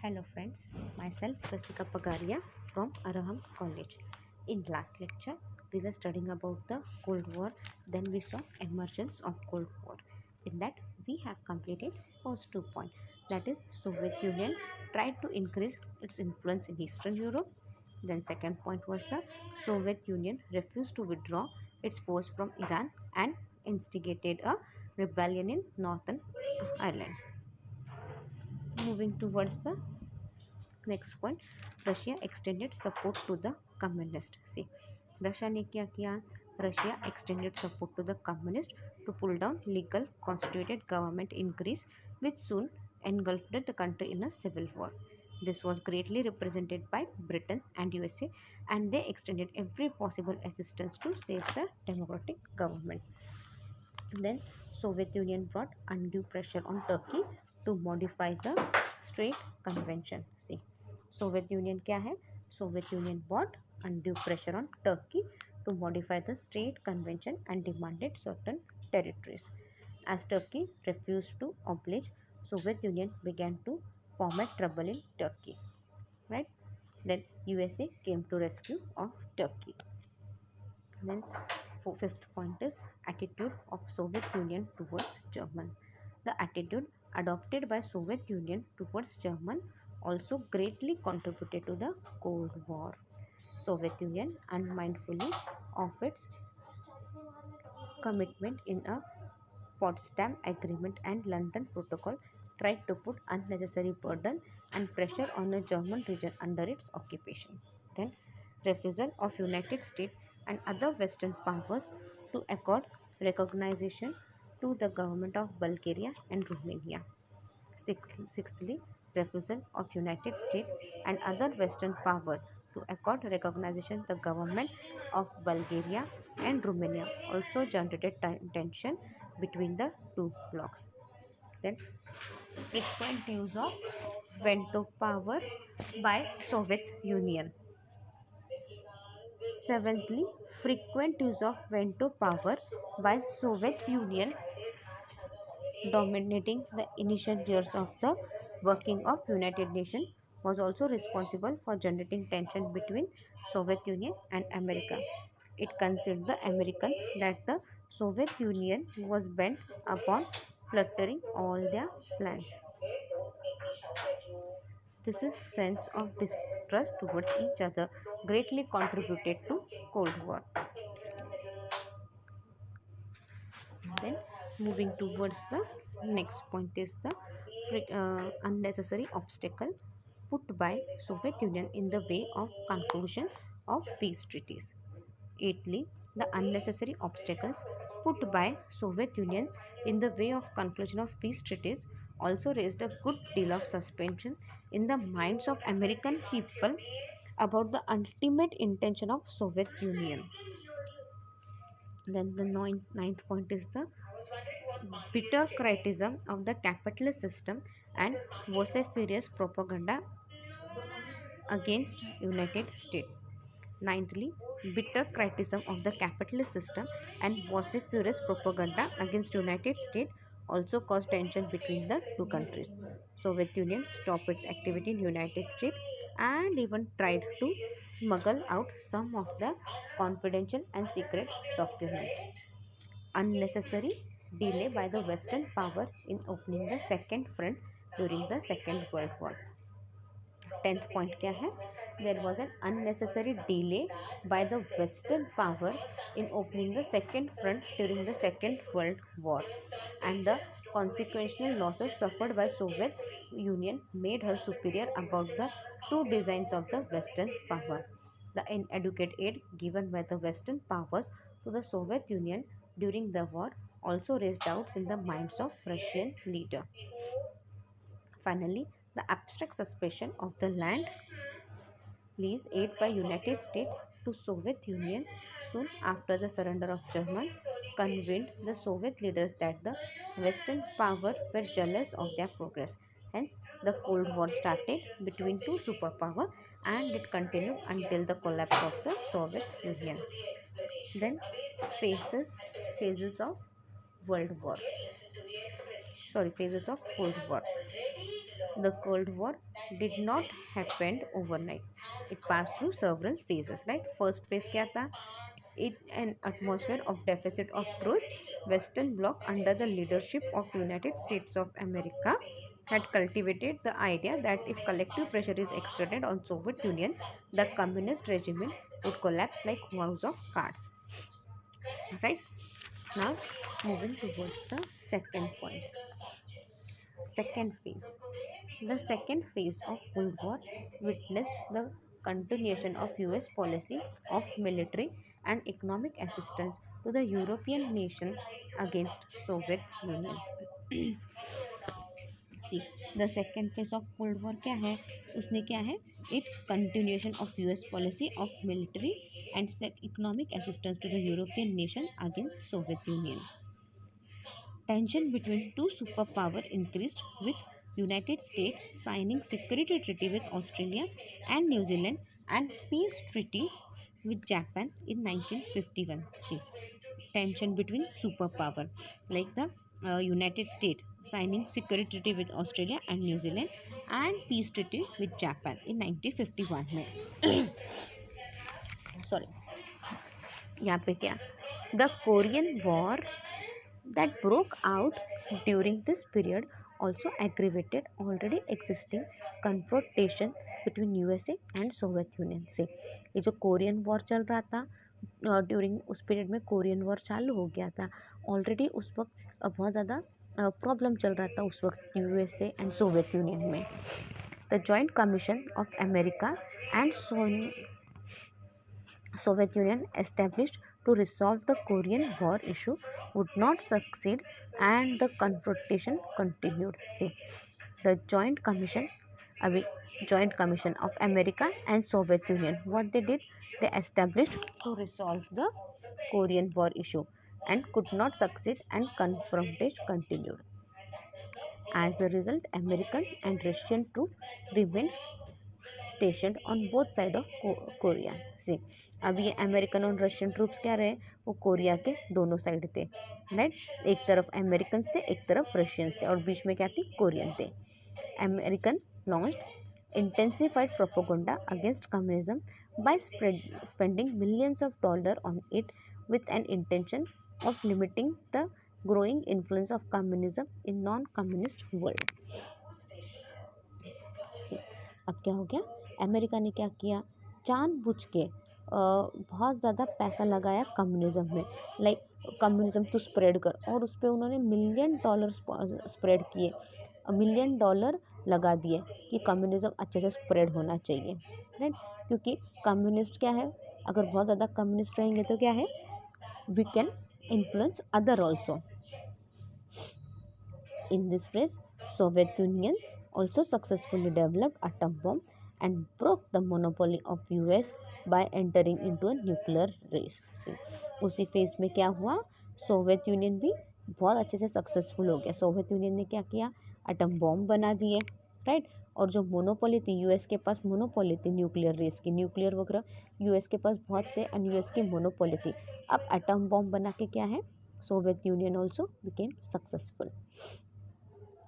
Hello friends, myself Rasika Pagaria from Araham College. In last lecture, we were studying about the Cold War, then we saw emergence of Cold War. In that, we have completed first 2 points. That is, Soviet Union tried to increase its influence in Eastern Europe. Then second point was the Soviet Union refused to withdraw its force from Iran and instigated a rebellion in Northern Ireland. Moving towards the next point, Russia extended support to the communist. See, Russia ने क्या किया? Russia extended support to the communist to pull down legal constituted government in Greece which soon engulfed the country in a civil war. This was greatly represented by Britain and USA, and they extended every possible assistance to save the democratic government. Then Soviet Union brought undue pressure on Turkey to modify the Strait Convention. See, Soviet Union क्या है? Soviet Union brought undue pressure on Turkey to modify the Strait Convention and demanded certain territories. As Turkey refused to oblige, Soviet Union began to foment trouble in Turkey. Right? Then USA came to rescue of Turkey. Then fifth point is attitude of Soviet Union towards German. The attitude adopted by Soviet Union towards German also greatly contributed to the Cold War. Soviet Union, unmindfully of its commitment in a Potsdam Agreement and London Protocol, tried to put unnecessary burden and pressure on the German region under its occupation. Then, refusal of United States and other Western powers to accord recognition to the government of Bulgaria and Romania. Sixthly, refusal of United States and other Western powers to accord recognition to the government of Bulgaria and Romania also generated tension between the two blocs. Then, frequent use of veto power by Soviet Union. Seventhly, frequent use of veto power by Soviet Union dominating the initial years of the working of United Nations was also responsible for generating tension between Soviet Union and America. It considered the Americans that the Soviet Union was bent upon fluttering all their plans. This is sense of distrust towards each other greatly contributed to Cold War. Then moving towards the next point is the unnecessary obstacle put by Soviet Union in the way of conclusion of peace treaties. Eighthly, the unnecessary obstacles put by Soviet Union in the way of conclusion of peace treaties also raised a good deal of suspension in the minds of American people about the ultimate intention of Soviet Union. Then the ninth point is the bitter criticism of the capitalist system and vociferous propaganda against United States. Ninthly, bitter criticism of the capitalist system and vociferous propaganda against United States also caused tension between the two countries. Soviet Union stopped its activity in United States and even tried to smuggle out some of the confidential and secret documents. Unnecessary delay by the Western power in opening the second front during the Second World War. 10th point क्या है? There was an unnecessary delay by the Western power in opening the second front during the Second World War, and the consequential losses suffered by Soviet Union made her superior about the true designs of the Western power. The inadequate aid given by the Western powers to the Soviet Union during the war also raised doubts in the minds of Russian leader. Finally, the abstract suspicion of the land lease aid by United States to Soviet Union soon after the surrender of Germany convinced the Soviet leaders that the Western powers were jealous of their progress. Hence, the Cold War started between two superpowers and it continued until the collapse of the Soviet Union. Then, phases of Cold War. The Cold War did not happen overnight. It passed through several phases, right? First phase क्या था? In an atmosphere of deficit of truth, Western Bloc under the leadership of United States of America had cultivated the idea that if collective pressure is exerted on Soviet Union, the communist regime would collapse like house of cards. Right? Now, moving towards the second point. Second phase. The second phase of Cold War witnessed the continuation of US policy of military and economic assistance to the European nation against Soviet Union. See, the second phase of Cold War क्या है? उसने क्या है? It continuation of US policy of military and economic assistance to the European nation against Soviet Union. Tension between two superpowers increased with United States signing security treaty with Australia and New Zealand and peace treaty with Japan in 1951. See, tension between superpower like the United States signing security treaty with Australia and New Zealand and peace treaty with Japan in 1951 में sorry यहाँ पे क्या the Korean War that broke out during this period also aggravated already existing confrontation between USA and Soviet Union से ये जो Korean war चल रहा था ड्यूरिंग उस पीरियड में कोरियन वॉर चालू हो गया था ऑलरेडी उस वक्त बहुत ज़्यादा प्रॉब्लम चल रहा था उस वक्त USA एंड सोवियत यूनियन में the joint commission of America and Soviet Union established to resolve the Korean War issue would not succeed and the confrontation continued. See, the Joint Commission of America and Soviet Union, what they did, they established to resolve the Korean War issue and could not succeed and confrontation continued. As a result, American and Russian troops remained stationed on both sides of Korea. See, अब ये American और Russian troops क्या रहे वो Korea के दोनों side थे right एक तरफ अमेरिकन थे एक तरफ रशियंस थे और बीच में क्या थी कोरियन थे American launched intensified propaganda against communism by spending millions of dollars on it with an intention of limiting the growing influence of communism in non-communist world. अब क्या हो गया अमेरिका ने क्या किया जानबूझ के बहुत ज़्यादा पैसा लगाया कम्युनिज़्म में लाइक कम्युनिज़्म तो स्प्रेड कर और उस पर उन्होंने $1 मिलियन स्प्रेड किए $1 मिलियन लगा दिए कि कम्युनिज़्म अच्छे से स्प्रेड होना चाहिए राइट क्योंकि कम्युनिस्ट क्या है अगर बहुत ज़्यादा कम्युनिस्ट रहेंगे तो क्या है we can influence other also in this phase Soviet Union also successfully developed atom bomb and broke the monopoly of US by entering into a nuclear race. उसी फेज में क्या हुआ सोवियत यूनियन भी बहुत अच्छे से सक्सेसफुल हो गया सोवियत यूनियन ने क्या किया एटम बॉम्ब बना दिए राइट और जो मोनोपोली थी यूएस के पास मोनोपोली थी न्यूक्लियर रेस की न्यूक्लियर वगैरह यूएस के पास बहुत थे एंड यूएस की मोनोपोली थी अब एटम बॉम्ब बना के क्या है Soviet union also became successful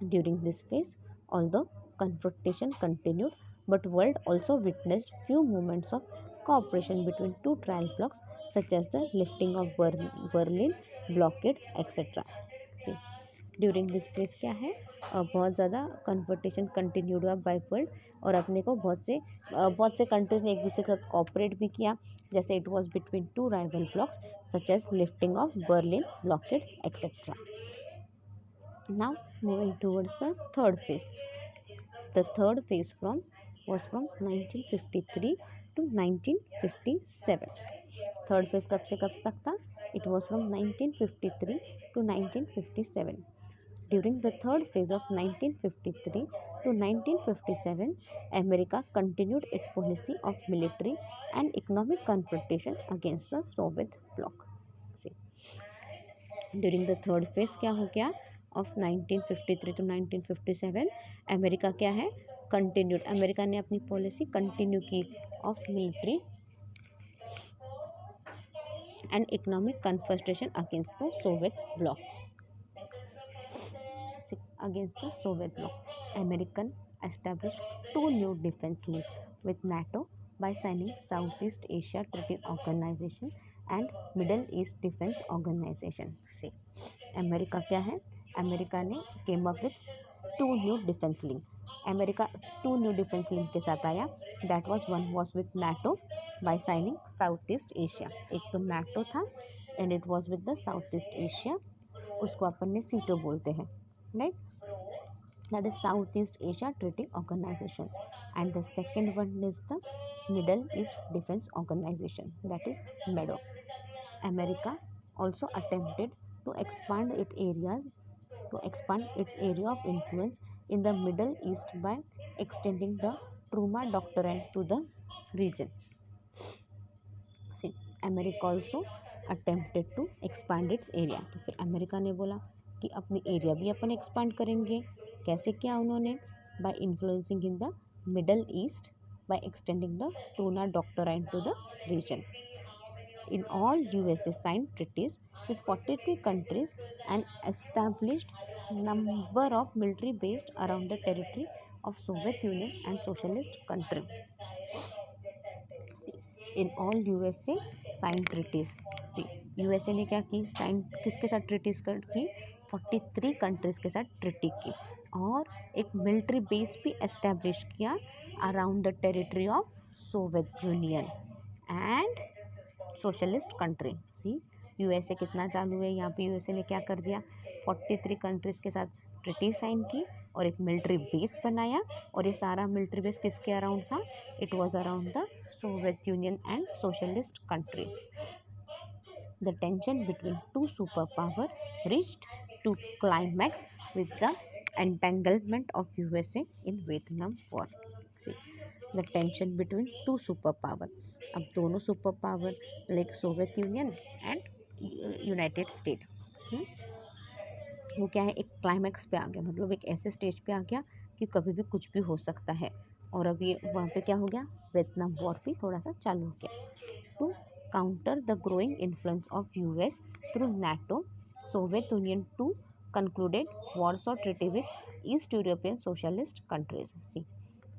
during this phase although confrontation continued, but world also witnessed few moments of cooperation between two trial blocs such as the lifting of Berlin blockade etc. See, during this phase क्या है बहुत ज़्यादा confrontation continued हुआ by world और अपने को बहुत से कंट्रीज ने एक दूसरे के साथ कॉपरेट भी किया जैसे it was between two rival blocs such as lifting of Berlin blockade etc. Now moving towards the third phase. The third phase was from 1953 to 1957. Third phase कब से कब तक था? It was from 1953 to 1957. During the third phase of 1953 to 1957, America continued its policy of military and economic confrontation against the Soviet bloc. See, during the third phase क्या हो गया of 1953 to 1957 America क्या है continued America ने अपनी policy continue की of military and economic confrontation against the Soviet block American established two new defense links with NATO by signing Southeast Asia Treaty Organization and Middle East Defense Organization से। America क्या है, America ने came up with two new defence link, America two new defence link के साथ आया। That was one was with NATO by signing South East Asia, एक तो NATO था and it was with the South East Asia, उसको अपन ने SEATO बोलते हैं, right, that is Southeast Asia Treaty Organization, and the second one is the Middle East Defense Organization, that is MEDO. America also attempted to expand its area of influence in the Middle East by extending the Truman Doctrine to the region. See, America also attempted to expand its area. तो फिर America ने बोला कि अपनी area भी अपन expand करेंगे। कैसे किया उन्होंने? By influencing in the Middle East by extending the Truman doctrine to the region. In all, USA signed treaties with 43 countries and established number of military based around the territory of Soviet Union and socialist country. In all, USA signed treaties. See, USA ने क्या की? Sign किसके साथ treaties की? 43 countries के साथ treaty की और एक मिलिट्री बेस भी एस्टेब्लिश किया around the territory of Soviet Union and socialist country. See, USA कितना चालू है यहाँ पे. यूएसए ने क्या कर दिया? 43 कंट्रीज के साथ ट्रीटी साइन की और एक मिलिट्री बेस बनाया और ये सारा मिलिट्री बेस किसके अराउंड था? It was around the Soviet Union and socialist country. The tension between two superpowers reached to climax with the entanglement of USA in Vietnam War. See, the tension between two superpowers. अब दोनों super power like Soviet Union and United state, वो क्या है, एक climax पे आ गया, मतलब एक ऐसे स्टेज पे आ गया कि कभी भी कुछ भी हो सकता है. और अब ये वहाँ पे क्या हो गया? वियतनाम वॉर भी थोड़ा सा चालू हो गया. To counter the growing influence of US through NATO, Soviet Union too concluded Warsaw Treaty with East European socialist countries. See,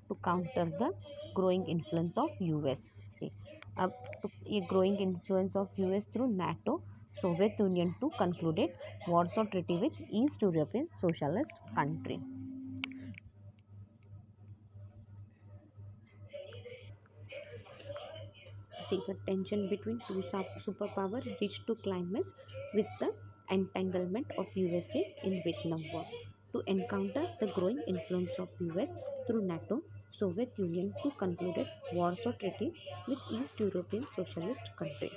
to counter the growing influence of US. See, अब तो ये growing influence of US through NATO, Soviet Union too concluded Warsaw Treaty with East European socialist country. See, the tension between two superpowers reached to climax with the entanglement of USA in Vietnam War. To encounter the growing influence of US through NATO, Soviet Union too concluded Warsaw Treaty with East European socialist country.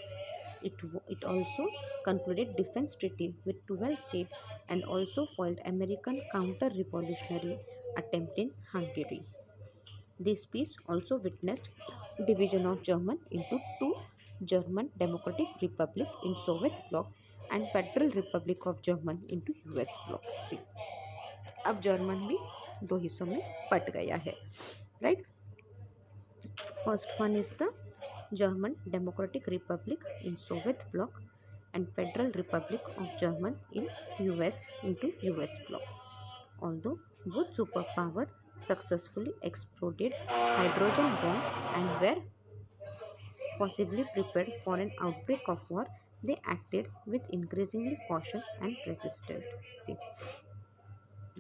It also concluded defense treaty with 12 states and also foiled American counter-revolutionary attempt in Hungary. This peace also witnessed division of Germany into two, German Democratic Republic in Soviet bloc and Federal Republic of Germany into US bloc. See, अब German भी दो हिस्सों में but गया है, right. First one is the German Democratic Republic in Soviet bloc and Federal Republic of Germany in US into US bloc. Although both superpower successfully exploded hydrogen bomb and were possibly prepared for an outbreak of war, they acted with increasingly caution and resistance. See,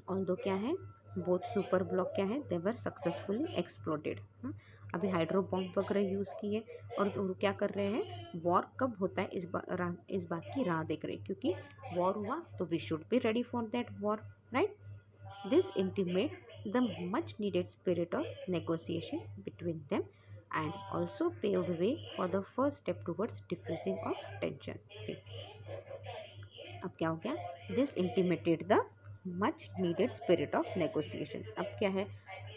although क्या है, both super block क्या है, they were successfully exploded. अभी hydro bomb वगैरह use किए और क्या कर रहे हैं, वॉर कब होता है इस बात की राह देख रहे हैं, क्योंकि वॉर हुआ तो we should be ready for that war, right. This intimated the much needed spirit of negotiation between them and also paved way for the first step towards diffusing of tension. See, अब क्या हो गया? This intimated the much needed spirit of negotiation. अब क्या है,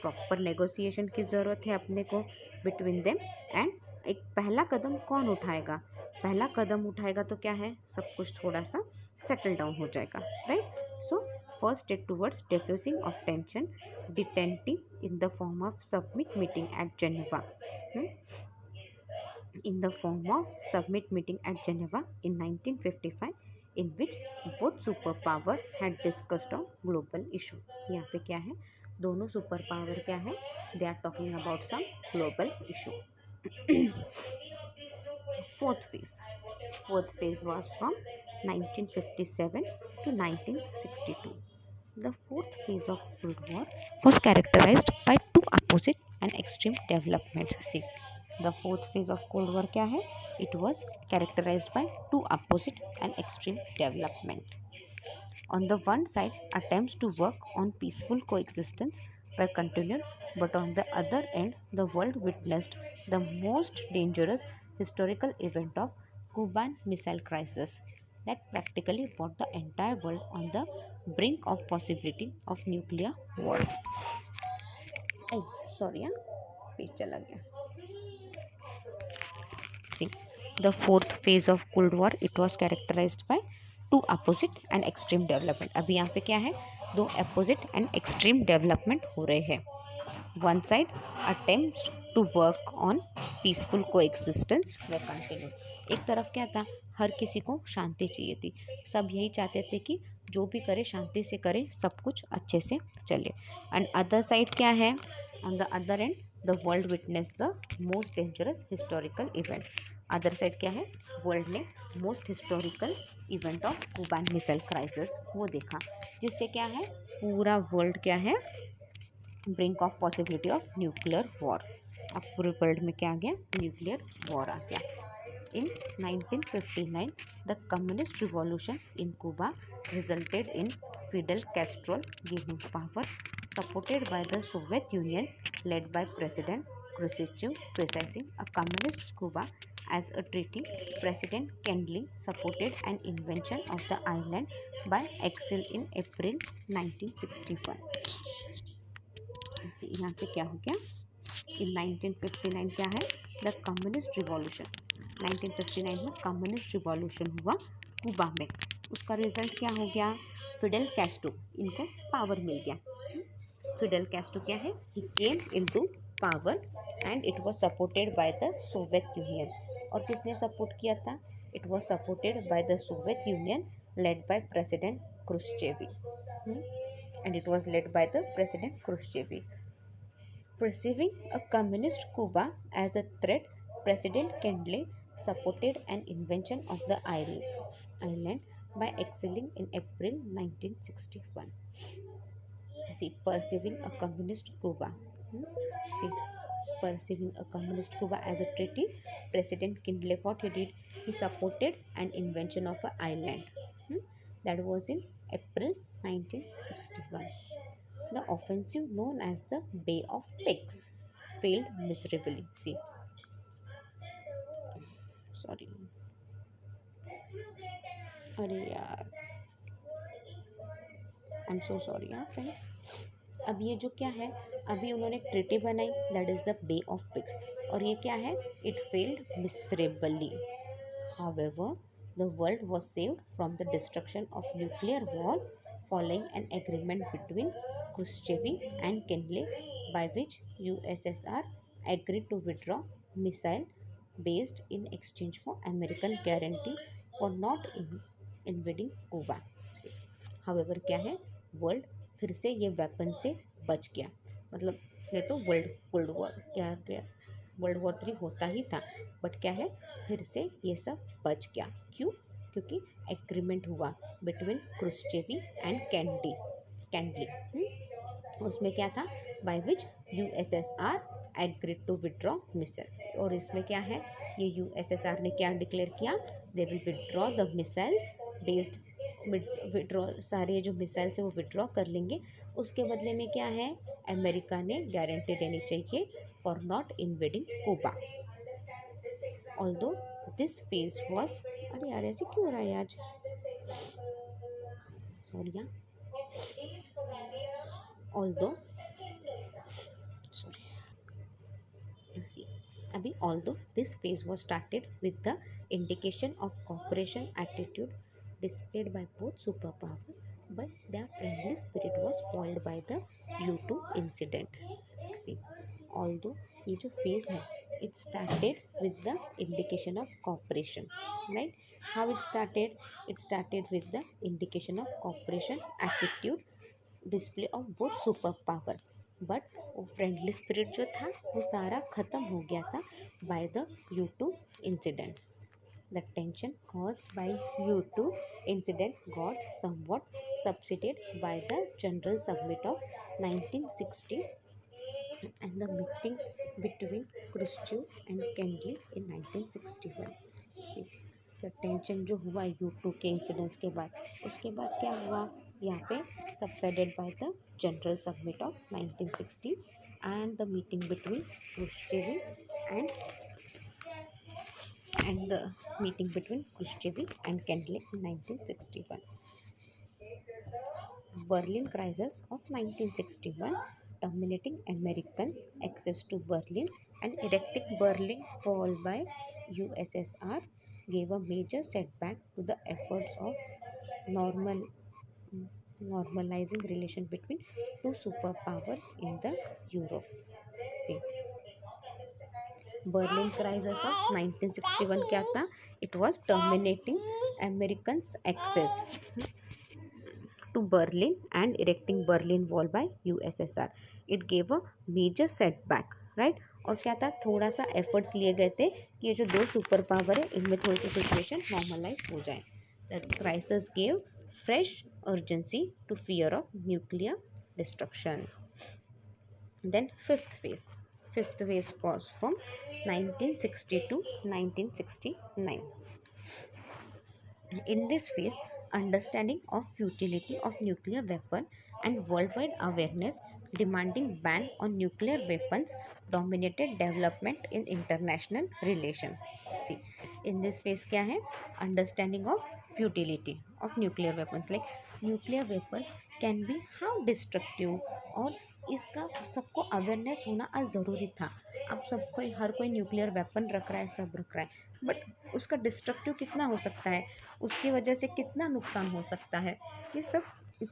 proper negotiation की ज़रूरत है अपने को बिटवीन देम एंड एक पहला कदम कौन उठाएगा? पहला कदम उठाएगा तो क्या है, सब कुछ थोड़ा सा सेटल डाउन हो जाएगा, right. So first step towards diffusing of tension, detente in the form of summit meeting at Geneva. In the form of summit meeting at Geneva in 1955, in which both superpower had discussed on global issue. यहाँ पे क्या है, दोनों super power क्या है, they are talking about some global issue. Fourth phase. Fourth phase was from 1957 to 1962. The fourth phase of Cold War was characterized by two opposite and extreme developments. See, the fourth phase of Cold War क्या है? It was characterized by two opposite and extreme development. On the one side, attempts to work on peaceful coexistence were continued, but on the other end, the world witnessed the most dangerous historical event of Cuban Missile Crisis that practically brought the entire world on the brink of possibility of nuclear war. Ay, sorry, page चला गया. See, the fourth phase of Cold War, it was characterized by two opposite and extreme development. अभी यहाँ पे क्या है, दो opposite and extreme development हो रहे हैं. One side, attempts to work on peaceful coexistence were continued. एक तरफ क्या था, हर किसी को शांति चाहिए थी, सब यही चाहते थे कि जो भी करे शांति से करे, सब कुछ अच्छे से चले. एंड अदर साइड क्या है, on the other end the world witness the most dangerous historical event. Other side क्या है, वर्ल्ड ने most historical event of Cuban missile crisis वो देखा, जिससे क्या है, पूरा वर्ल्ड क्या है, brink of possibility of nuclear war. अब पूरे वर्ल्ड में क्या आ गया, न्यूक्लियर वॉर आ गया. In 1959, the communist revolution in Cuba resulted in Fidel Castro gaining power, supported by the Soviet Union led by President Khrushchev presiding a communist Cuba as a treaty. President Kennedy supported an invention of the island by Axel in April 1961. यहाँ पे क्या हो गया, in 1959 क्या है, the communist revolution. 1959 में communist revolution हुआ कुबा में. उसका रिजल्ट क्या हो गया, फिडेल कैस्ट्रो इनको पावर मिल गया. फिडेल कैस्ट्रो क्या है, he came into power and it was supported by the Soviet Union. और किसने सपोर्ट किया था, it was supported by the Soviet Union led by president Khrushchev. And it was led by the president Khrushchev. Perceiving a communist Cuba as a threat, President Kennedy supported an invention of the island by excelling in April 1961. See, perceiving a communist Cuba. See, perceiving a communist Cuba as a treaty, President Kennedy, what he did, he supported an invention of an island. That was in April 1961. The offensive known as the Bay of Pigs failed miserably. See, sorry, अरे यार, I am so sorry यार friends. अब ये जो क्या है, अभी उन्होंने एक ट्रीटी बनाई, that is the Bay of Pigs, और ये क्या है, it failed miserably. However, the world was saved from the destruction of nuclear war following an agreement between Khrushchev and Kennedy, by which USSR agreed to withdraw missile based in exchange for American guarantee for not invading Cuba. However, क्या है, world फिर से ये weapon से बच गया. मतलब ये तो वर्ल्ड वॉर क्या गया, वर्ल्ड वॉर 3 होता ही था, बट क्या है, फिर से ये सब बच गया. क्यों, क्योंकि एग्रीमेंट हुआ बिटवीन क्रुश्चेवी एंड कैंडली. उसमें क्या था, by which USSR agreed to withdraw missile. और इसमें क्या है, ये यूएसएसआर ने क्या डिक्लेयर किया, they will withdraw the missiles based, withdraw सारे जो मिसाइल्स है वो विड्रॉ कर लेंगे. उसके बदले में क्या है, अमेरिका ने गारंटी देनी चाहिए for not invading Quba. Although this phase was, अरे यार ऐसे क्यों हो रहा है आज, सॉरी यार. ऑल्दो अभी although this phase was started with the indication of cooperation attitude displayed by both superpower, but their friendly spirit was spoiled by the U2 incident. See, although ये जो phase है, it started with the indication of cooperation, right? How it started? It started with the indication of cooperation attitude display of both super power, but वो friendly spirit जो था वो सारा ख़त्म हो गया था by the U2 incidents. The tension caused by U2 incident got somewhat subsided by the general summit of 1960 and the meeting between Khrushchev and Kennedy in 1961. See, the tension जो हुआ U2 के इंसिडेंट्स के बाद, उसके बाद क्या हुआ यहाँ पे subsided by the general summit of 1960 and the meeting between Khrushchev and the meeting between Khrushchev and Kennedy in 1961. Berlin Crisis of 1961, terminating American access to Berlin and erecting Berlin Wall by USSR, gave a major setback to the efforts of normal, normalizing relation between two superpowers in the Europe. See, Berlin Crisis of 1961 क्या था? It was terminating Americans' access to Berlin and erecting Berlin Wall by USSR. It gave a major setback, right? और क्या था, थोड़ा सा efforts लिए गए थे कि ये जो दो सुपर पावर है इनमें थोड़ी सी सिचुएशन नॉर्मलाइज हो जाए. The crisis gave fresh urgency to fear of nuclear destruction. Then fifth phase was from 1960 to 1969. In this phase, understanding of futility of nuclear weapon and worldwide awareness demanding ban on nuclear weapons dominated development in international relation. See, in this phase क्या है? Understanding of futility of nuclear weapons, like nuclear weapon can be how destructive, और इसका सबको awareness होना आज ज़रूरी था. अब सबको हर कोई न्यूक्लियर वेपन रख रहा है, सब रख रहा है, बट उसका डिस्ट्रक्टिव कितना हो सकता है, उसकी वजह से कितना नुकसान हो सकता है, ये सब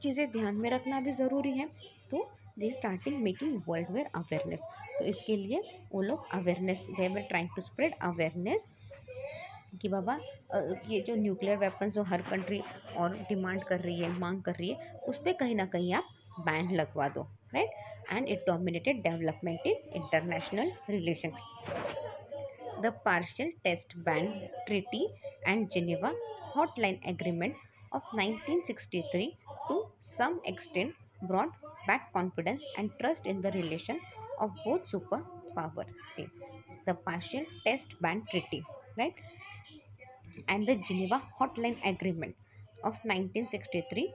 चीज़ें ध्यान में रखना भी ज़रूरी है. तो they starting making world where awareness. तो इसके लिए वो लोग awareness, they were trying to spread awareness कि बाबा ये जो न्यूक्लियर वेपन्स जो हर कंट्री और डिमांड कर रही है, मांग कर रही है, उस पर कहीं ना कहीं आप बैन लगवा दो, right. And it dominated development in international relation. The Partial Test Ban Treaty and Geneva Hotline Agreement of 1963 to some extent brought back confidence and trust in the relation of both superpower. See, the Partial Test Ban Treaty, right, and the Geneva Hotline Agreement of 1963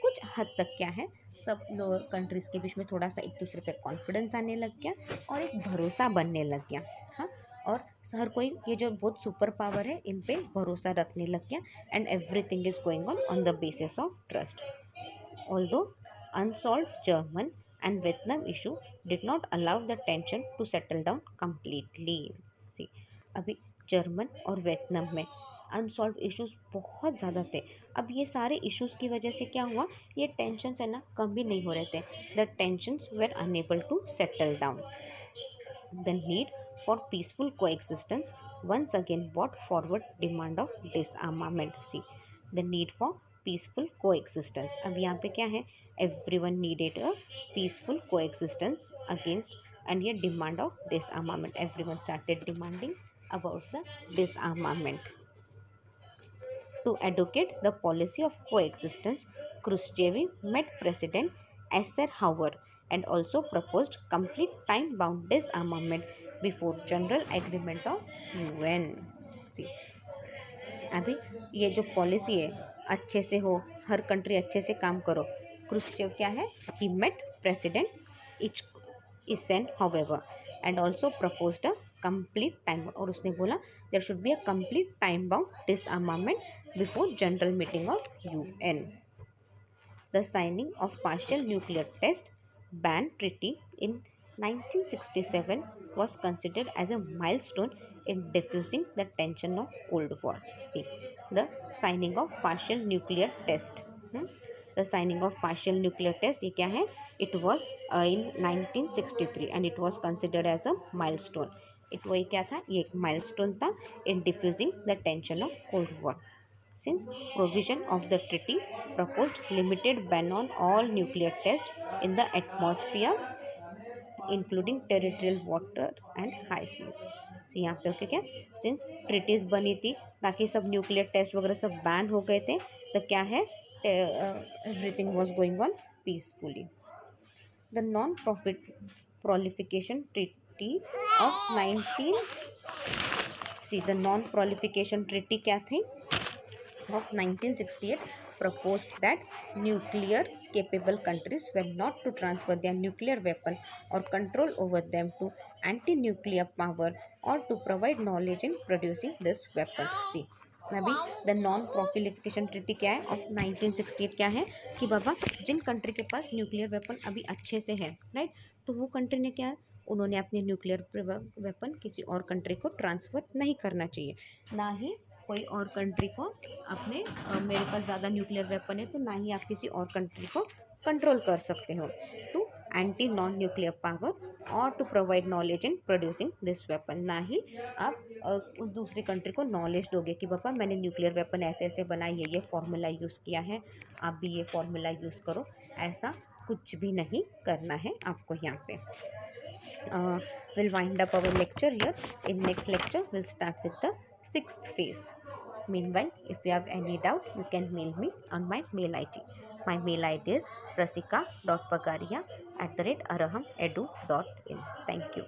कुछ हद तक क्या है, सब lower countries के बीच में थोड़ा सा एक दूसरे पे कॉन्फिडेंस आने लग गया और एक भरोसा बनने लग गया. हाँ, और हर कोई ये जो बहुत सुपर पावर है इन पे भरोसा रखने लग गया. And everything is going on the basis of trust. Although unsolved German and Vietnam issue did not allow the tension to settle down completely. See, अभी जर्मन और वियतनाम में अनसॉल्व इश्यूज बहुत ज़्यादा थे. अब ये सारे इश्यूज़ की वजह से क्या हुआ, ये टेंशन है ना कम भी नहीं हो रहे थे. The tensions were unable to settle down. The need for peaceful coexistence once again bought forward demand of disarmament. See, the need for peaceful coexistence. अब यहाँ पे क्या है, everyone needed a peaceful coexistence against, and a demand of disarmament. Everyone started demanding about the disarmament. To advocate the policy of coexistence, Khrushchev met President Eisenhower and also proposed complete time-bound disarmament before general agreement of UN. See, अभी ये जो policy है अच्छे से हो, हर country अच्छे से काम करो. क्रुश्चेव क्या है, he met president Eisenhower and also proposed a complete time, और उसने बोला there should be a complete time bound disarmament before general meeting of UN. The signing of partial nuclear test ban treaty in 1967 was considered as a milestone in diffusing the tension of Cold War. See, the signing of partial nuclear test. The signing of partial nuclear test ये क्या है? It was in 1963 and it was considered as a milestone. वही क्या था, ये एक milestone था in diffusing the tension of Cold War. since provision of the treaty proposed limited ban on all nuclear tests in the atmosphere including territorial waters and high seas. So यहाँ पे okay क्या, since treatises बनी थी ताकि सब nuclear test वगैरह सब ban हो गए थे, तो क्या है, everything was going on peacefully. The non profit proliferation treaty of 19 see the non proliferation treaty क्या थी of 1968 proposed that nuclear capable countries were not to transfer their nuclear weapon or control over them to anti-nuclear power or to provide knowledge in producing this weapon. See, अभी the non proliferation treaty क्या है of 1968, क्या है कि बाबा जिन country के पास nuclear weapon अभी अच्छे से है, राइट, तो वो कंट्री ने क्या है, उन्होंने अपने न्यूक्लियर वेपन किसी और कंट्री को ट्रांसफ़र नहीं करना चाहिए, ना ही कोई और कंट्री को अपने मेरे पास ज़्यादा न्यूक्लियर वेपन है तो ना ही आप किसी और कंट्री को कंट्रोल कर सकते हो, to anti non nuclear power और to provide knowledge in producing this weapon, ना ही आप उस दूसरी कंट्री को नॉलेज दोगे कि पापा मैंने न्यूक्लियर वेपन ऐसे ऐसे बनाई है, ये फार्मूला यूज़ किया है, आप भी ये फार्मूला यूज़ करो, ऐसा कुछ भी नहीं करना है आपको यहाँ पे. We'll wind up our lecture here. In next lecture, we'll start with the 6th phase. Meanwhile, if you have any doubt, you can mail me on my mail ID. My mail ID is rasika.pagaria@arahamedu.in. Thank you.